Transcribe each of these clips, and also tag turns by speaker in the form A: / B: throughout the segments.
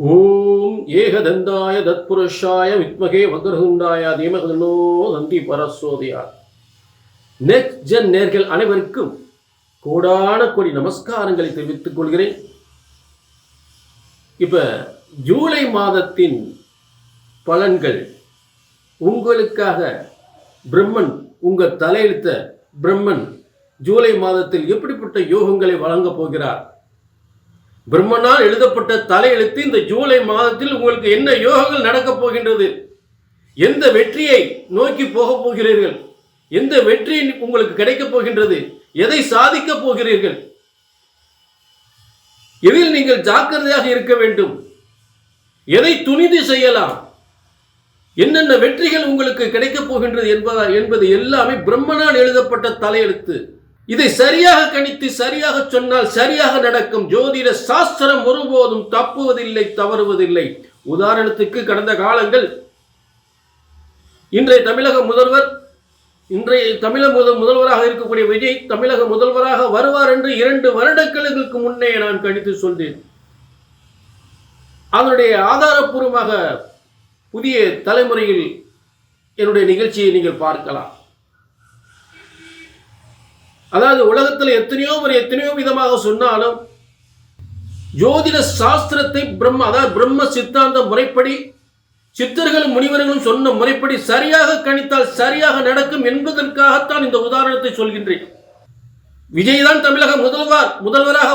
A: ஓம் ஏகதந்தாய தத்புருஷாய வித்மகே வக்ரதுண்டாய தீமகி தந்தி பரசோதியா. நெக்ஸ்ட் ஜென் நேர்கள் அனைவருக்கும் கோடான கோடி நமஸ்காரங்களை தெரிவித்துக் கொள்கிறேன். இப்ப ஜூலை மாதத்தின் பலன்கள் உங்களுக்காக பிரம்மன், உங்க தலையெழுத்த பிரம்மன் ஜூலை மாதத்தில் எப்படிப்பட்ட யோகங்களை வழங்கப் போகிறார், பிரம்மனால் எழுதப்பட்ட தலையெழுத்து இந்த ஜூலை மாதத்தில் உங்களுக்கு என்ன யோகங்கள் நடக்கப் போகின்றது, எந்த வெற்றியை நோக்கி போகப் போகிறீர்கள், எந்த வெற்றி உங்களுக்கு கிடைக்கப் போகின்றது, எதை சாதிக்கப் போகிறீர்கள், எதில் நீங்கள் ஜாக்கிரதையாக இருக்க வேண்டும், எதை துணிந்து செய்யலாம், என்னென்ன வெற்றிகள் உங்களுக்கு கிடைக்கப் போகின்றது என்பது எல்லாமே பிரம்மனால் எழுதப்பட்ட தலையெழுத்து. இதை சரியாக கணித்து சரியாக சொன்னால் சரியாக நடக்கும். ஜோதிட சாஸ்திரம் ஒருபோதும் தப்புவதில்லை, தவறுவதில்லை. உதாரணத்துக்கு கடந்த காலங்கள் இன்றைய தமிழக முதல்வராக இருக்கக்கூடிய விஜய் தமிழக முதல்வராக வருவார் என்று 2 வருடங்களுக்கு முன்னே நான் கணித்து சொல்றேன். அதனுடைய ஆதாரப்பூர்வமாக புதிய தலைமுறையில் என்னுடைய நிகழ்ச்சியை நீங்கள் பார்க்கலாம். அதாவது உலகத்தில் எத்தனையோ விதமாக சொன்னாலும் ஜோதிட சாஸ்திரத்தை பிரம்ம சித்தாந்த முறைப்படி சித்தர்களும் முனிவர்களும் சொன்ன முறைப்படி சரியாக கணித்தால் சரியாக நடக்கும் என்பதற்காகத்தான் இந்த உதாரணத்தை சொல்கின்றேன். விஜய் தான் தமிழக முதல்வராக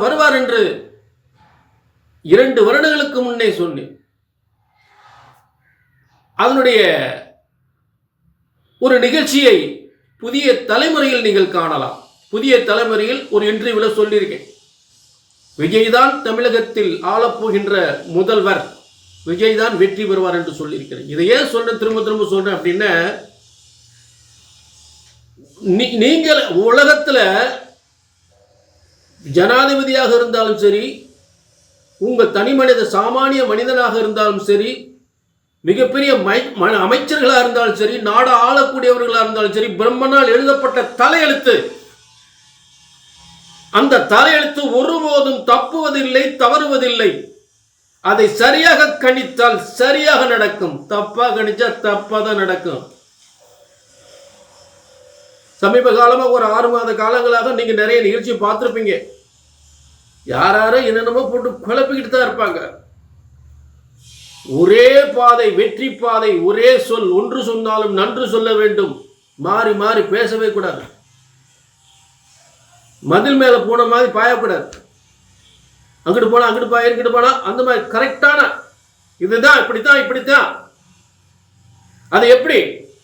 A: வருவார் என்று 2 வருடங்களுக்கு முன்னே சொன்னேன். அதனுடைய ஒரு நிகழ்ச்சியை புதிய தலைமுறையில் நீங்கள் காணலாம். புதிய தலைமுறையில் ஒரு இன்டர்வியூல சொல்லியிருக்கேன், விஜய் தான் தமிழகத்தில் ஆளப்போகின்ற முதல்வர், விஜய் தான் வெற்றி பெறுவார் என்று சொல்லியிருக்கிறேன். இதை ஏன் திரும்ப சொல்றேன் அப்படின்னா, நீங்கள் உலகத்துல ஜனாதிபதியாக இருந்தாலும் சரி, உங்க தனி மனித சாமானிய மனிதனாக இருந்தாலும் சரி, மிகப்பெரிய அமைச்சர்களாக இருந்தாலும் சரி, நாடு ஆளக்கூடியவர்களாக இருந்தாலும் சரி, பிரம்மனால் எழுதப்பட்ட தலையெழுத்து, அந்த தலையெழுத்து ஒருபோதும் தப்புவதில்லை, தவறுவதில்லை. அதை சரியாக கணித்தால் சரியாக நடக்கும், தப்பா கணிச்சா தப்பாதான் நடக்கும். சமீப காலமாக ஒரு 6 மாத காலங்களாக நீங்க நிறைய நிகழ்ச்சி பார்த்திருப்பீங்க. யாரும் என்னென்னமோ போட்டு குழப்பிக்கிட்டு தான் இருப்பாங்க. ஒரே பாதை, வெற்றி பாதை, ஒரே சொல், ஒன்று சொன்னாலும் நன்று சொல்ல வேண்டும், மாறி மாறி பேசவே கூடாது, மதில் மேல போன மாதிரி பாயக்கூடாது, அங்கிட்டு போனா அங்கிட்டு பாய, இங்கிட்டு போனா அந்த மாதிரி கரெக்டான இதுதான், இப்படித்தான். அது எப்படி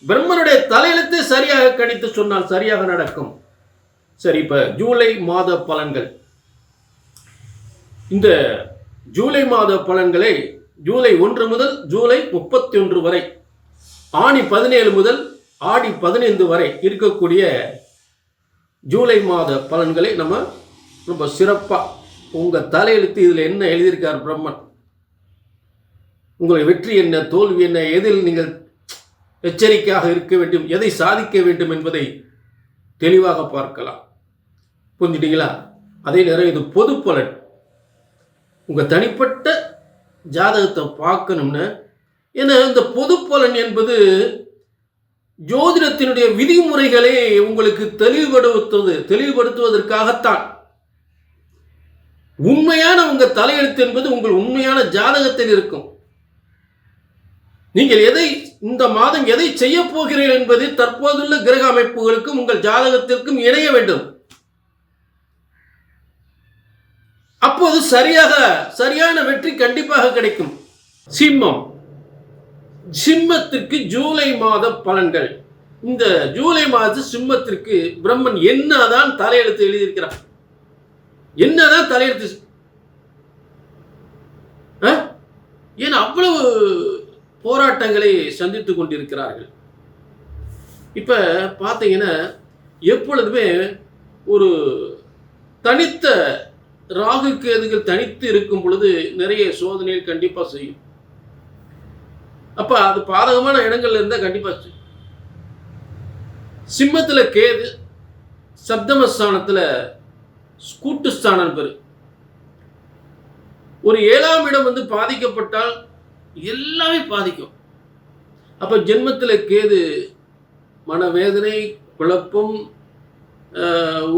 A: பிரம்மனுடைய தலையெழுத்து சரியாக கணித்து சொன்னால் சரியாக நடக்கும். சரி, இப்ப ஜூலை மாத பலன்கள். இந்த ஜூலை மாத பலன்களை ஜூலை 1 முதல் ஜூலை 31 வரை, ஆணி 17 முதல் ஆடி 15 வரை இருக்கக்கூடிய ஜூலை மாத பலன்களை நம்ம ரொம்ப சிறப்பா, உங்க தலையெழுத்து இதில் என்ன எழுதியிருக்கார் பிரம்மன், உங்களுடைய வெற்றி என்ன, தோல்வி என்ன, எதில் நீங்கள் எச்சரிக்கையாக இருக்க வேண்டும், எதை சாதிக்க வேண்டும் என்பதை தெளிவாக பார்க்கலாம். புரிஞ்சுட்டீங்களா? அதே நேரம் இது பொது பலன். உங்க தனிப்பட்ட ஜாதகத்தை பார்க்கணும்னா, ஏன்னா இந்த பொது பலன் என்பது ஜோதிடத்தினுடைய விதிமுறைகளை உங்களுக்கு தெளிவுபடுத்துவதற்காகத்தான். உண்மையான உங்க தலையெழுத்து என்பது உங்கள் உண்மையான ஜாதகத்தில் இருக்கும். நீங்கள் இந்த மாதம் எதை செய்ய போகிறீர்கள் என்பது தற்போதுள்ள கிரக அமைப்புகளுக்கும் உங்கள் ஜாதகத்திற்கும் இணைய வேண்டும். அப்போது சரியான வெற்றி கண்டிப்பாக கிடைக்கும். சிம்மத்திற்கு ஜூலை மாத பலன்கள். இந்த ஜூலை மாத சிம்மத்திற்கு பிரம்மன் என்னதான் தலையெழுத்து எழுதியிருக்கிறார், என்னதான் தலையெழுத்து, ஏன் அவ்வளவு போராட்டங்களை சந்தித்துக் கொண்டிருக்கிறார்கள். இப்ப பார்த்தீங்கன்னா, எப்பொழுதுமே ஒரு தனித்த ராகு கேதுகள் தனித்து இருக்கும் பொழுது நிறைய சோதனைகள் கண்டிப்பா செய்யும். அப்ப அது பாதகமான இடங்கள்ல இருந்தா கண்டிப்பா செய்யும். சிம்மத்துல கேது, சப்தமஸ்தானத்துல கூட்டுஸ்தானம் பெரு, ஒரு 7ஆம் இடம் வந்து பாதிக்கப்பட்டால் எல்லாமே பாதிக்கும். அப்ப ஜென்மத்தில் கேது மனவேதனை, குழப்பம்,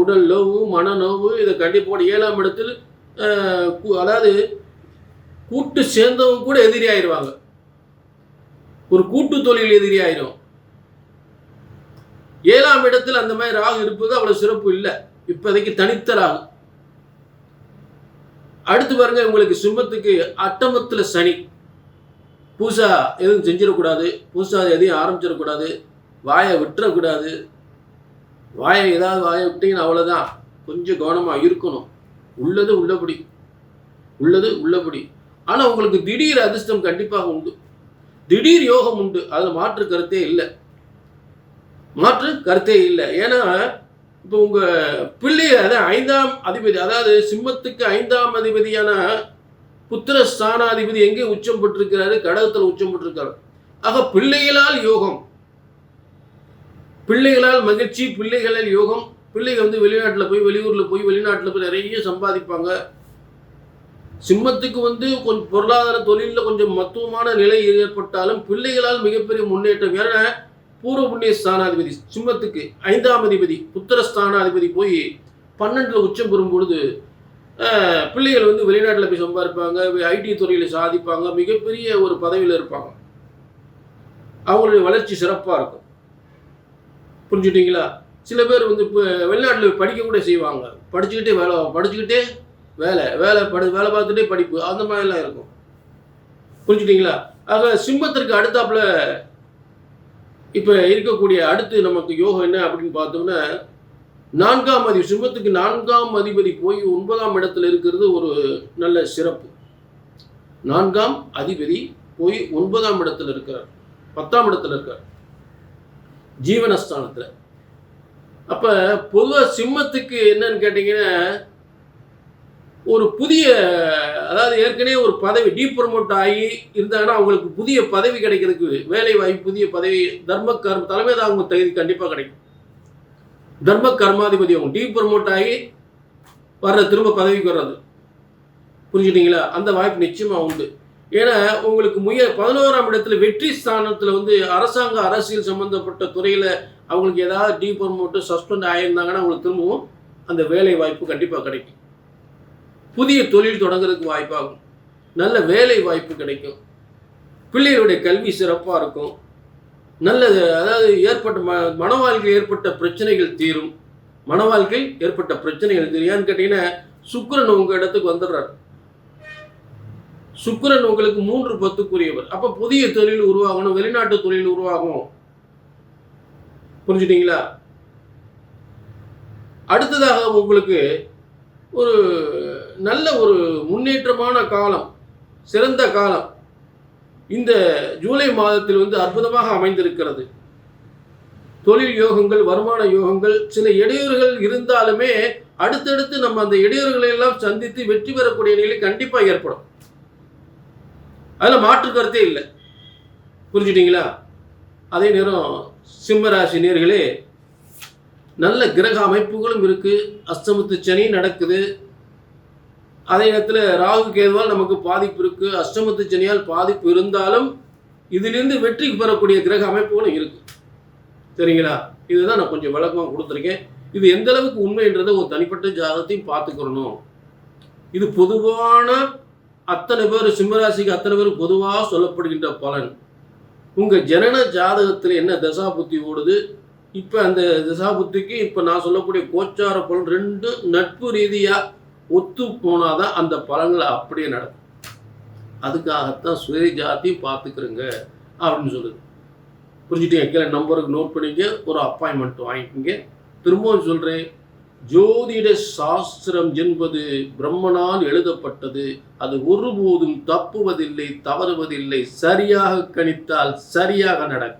A: உடல் நோவு, மனநோவு, இதை கண்டிப்போட 7ஆம் இடத்தில் அதாவது கூட்டு சேர்ந்தவங்க கூட எதிரி ஆயிடுவாங்க. ஒரு கூட்டு தொழில் எதிரி ஆயிரும். 7ஆம் இடத்தில் அந்த மாதிரி ராகு இருப்பது அவ்வளவு சிறப்பு இல்லை. இப்போதைக்கு தனித்த ராகு. அடுத்து பாருங்க, உங்களுக்கு சிம்மத்துக்கு அட்டமத்துல சனி. பூசா எதுவும் செஞ்சிடக்கூடாது, பூசா எதையும் ஆரம்பிச்சிடக்கூடாது, வாயை விட்டுறக்கூடாது. வாயை விட்டீங்கன்னா அவ்வளோதான். கொஞ்சம் கவனமாக இருக்கணும். உள்ளது உள்ளபடி, உள்ளது உள்ளபடி. ஆனால் உங்களுக்கு திடீர் அதிர்ஷ்டம் கண்டிப்பாக உண்டு, திடீர் யோகம் உண்டு. அதில் மாற்று கருத்தே இல்லை. ஏன்னா இப்போ உங்கள் பிள்ளை, அதான் 5ஆம் அதிபதி, அதாவது சிம்மத்துக்கு 5ஆம் அதிபதியான புத்திர ஸ்தானாதிபதி எங்கே உச்சம் பெற்றிருக்கிறாரு? கடகத்தில் உச்சம் பெற்றிருக்காரு. ஆக பிள்ளைகளால் யோகம், பிள்ளைகளால் மகிழ்ச்சி, பிள்ளைகளால் யோகம். பிள்ளைகள் வந்து வெளிநாட்டில் போய், வெளியூரில் போய், வெளிநாட்டில் போய் நிறைய சம்பாதிப்பாங்க. சிம்மத்துக்கு வந்து கொஞ்சம் பொருளாதார தொழிலில் கொஞ்சம் மத்துவமான நிலை ஏற்பட்டாலும் பிள்ளைகளால் மிகப்பெரிய முன்னேற்றம். ஏன்னா பூர்வ புண்ணிய ஸ்தானாதிபதி சிம்மத்துக்கு 5ஆம் அதிபதி புத்திர ஸ்தானாதிபதி போய் 12ல் உச்சம் பெறும் பொழுது பிள்ளைகள் வந்து வெளிநாட்டில் போய் சம்பாதிப்பாங்க, ஐடி துறையில் சாதிப்பாங்க, மிகப்பெரிய ஒரு பதவியில் இருப்பாங்க. அவங்களுடைய வளர்ச்சி சிறப்பாக இருக்கும். புரிஞ்சுட்டீங்களா? சில பேர் வந்து இப்போ வெளிநாட்டில் படிக்க கூட செய்வாங்க. படிச்சுக்கிட்டே வேலை பார்த்துட்டே படிப்பு, அந்த மாதிரிலாம் இருக்கும். புரிஞ்சுட்டீங்களா? ஆக சிம்மத்திற்கு அடுத்தாப்புல இப்போ இருக்கக்கூடிய அடுத்து நமக்கு யோகம் என்ன அப்படின்னு பார்த்தோம்னா, 4ஆம் அதிபதி, சிம்மத்துக்கு 4ஆம் அதிபதி போய் 9ஆம் இடத்துல இருக்கிறது ஒரு நல்ல சிறப்பு. 4ஆம் அதிபதி போய் 9ஆம் இடத்துல இருக்கிறார், 10ஆம் இடத்துல இருக்கார், ஜீவனஸ்தானத்தில். அப்போ பொதுவாக சிம்மத்துக்கு என்னன்னு கேட்டிங்கன்னா, ஒரு புதிய, அதாவது ஏற்கனவே ஒரு பதவி டீப்ரமோட் ஆகி இருந்தாங்கன்னா அவங்களுக்கு புதிய பதவி கிடைக்கிறதுக்கு, வேலை வாய்ப்பு, புதிய பதவி, தர்ம கர்ம தலைமை தான் அவங்க தகுதி கண்டிப்பாக கிடைக்கும். தர்ம கர்மாதிபதி அவங்க டீப்ரமோட் ஆகி திரும்ப பதவிக்கு வர்றது. புரிஞ்சுட்டீங்களா? அந்த வாய்ப்பு நிச்சயமாக உண்டு. ஏன்னா உங்களுக்கு 11ஆம் இடத்துல வெற்றி ஸ்தானத்தில் வந்து அரசாங்க அரசியல் சம்பந்தப்பட்ட துறையில் அவங்களுக்கு ஏதாவது டீப்ரமோட்டு சஸ்பெண்ட் ஆகியிருந்தாங்கன்னா அவங்களுக்கு திரும்பவும் அந்த வேலை வாய்ப்பு கண்டிப்பாக கிடைக்கும். புதிய தொழில் தொடங்குறதுக்கு வாய்ப்பாகும், நல்ல வேலை வாய்ப்பு கிடைக்கும், பிள்ளைகளுடைய கல்வி சிறப்பாக இருக்கும், நல்லது. அதாவது ஏற்பட்ட மன வாழ்க்கையில் ஏற்பட்ட பிரச்சனைகள் தீரும். ஏன்னு கேட்டீங்கன்னா சுக்கிரன் உங்க இடத்துக்கு வந்துடுறார். சுக்கிரன் உங்களுக்கு 3-10க்குரியவர். அப்ப புதிய தொழில் உருவாகணும், வெளிநாட்டு தொழில் உருவாகும். புரிஞ்சுட்டீங்களா? அடுத்ததாக உங்களுக்கு ஒரு நல்ல ஒரு முன்னேற்றமான காலம், சிறந்த காலம் இந்த ஜூலை மாதத்தில் வந்து அற்புதமாக அமைந்திருக்கிறது. தொழில் யோகங்கள், வருமான யோகங்கள், சில இடையூறுகள் இருந்தாலுமே அடுத்தடுத்து நம்ம அந்த இடையூறுகளை எல்லாம் சந்தித்து வெற்றி பெறக்கூடிய நிலை கண்டிப்பாக ஏற்படும். அதில் மாற்று கருத்தே இல்லை. புரிஞ்சுட்டீங்களா? அதே நேரம் சிம்மராசி நேர்களே, நல்ல கிரக அமைப்புகளும் இருக்கு. அஷ்டமத்து சனி நடக்குது. அதே நேரத்தில் ராகு கேதுவால் நமக்கு பாதிப்பு இருக்கு. அஷ்டமத்து சனியால் பாதிப்பு இருந்தாலும் இதிலிருந்து வெற்றி பெறக்கூடிய கிரக அமைப்புகளும் இருக்கு. சரிங்களா? இதுதான் நான் கொஞ்சம் விளக்கமாக கொடுத்துருக்கேன். இது எந்த அளவுக்கு உண்மைன்றதை ஒரு தனிப்பட்ட ஜாதகத்தையும் பார்த்துக்கிறணும். இது பொதுவான அத்தனை பேர், சிம்மராசிக்கு அத்தனை பேர் பொதுவாக சொல்லப்படுகின்ற பலன். உங்கள் ஜனன ஜாதகத்தில் என்ன தசா புத்தி ஓடுது, இப்போ அந்த தசா புத்திக்கு இப்போ நான் சொல்லக்கூடிய கோச்சார பலன் 2 நட்பு ரீதியாக ஒத்து போனாதான் அந்த பலன்களை அப்படியே நடக்கும். அதுக்காகத்தான் சுய ஜாதியும் பார்த்துக்கிறங்க அப்படின்னு சொல்லுது. புரிஞ்சுட்டீங்க? கீழே நம்பருக்கு நோட் பண்ணிங்க, ஒரு அப்பாயின்மெண்ட் வாங்கிக்கோங்க. திரும்பவும் சொல்கிறேன், ஜோதிட சாஸ்திரம் என்பது பிரம்மனால் எழுதப்பட்டது. அது ஒருபோதும் தப்புவதில்லை, தவறுவதில்லை. சரியாக கணித்தால் சரியாக நடக்கும்.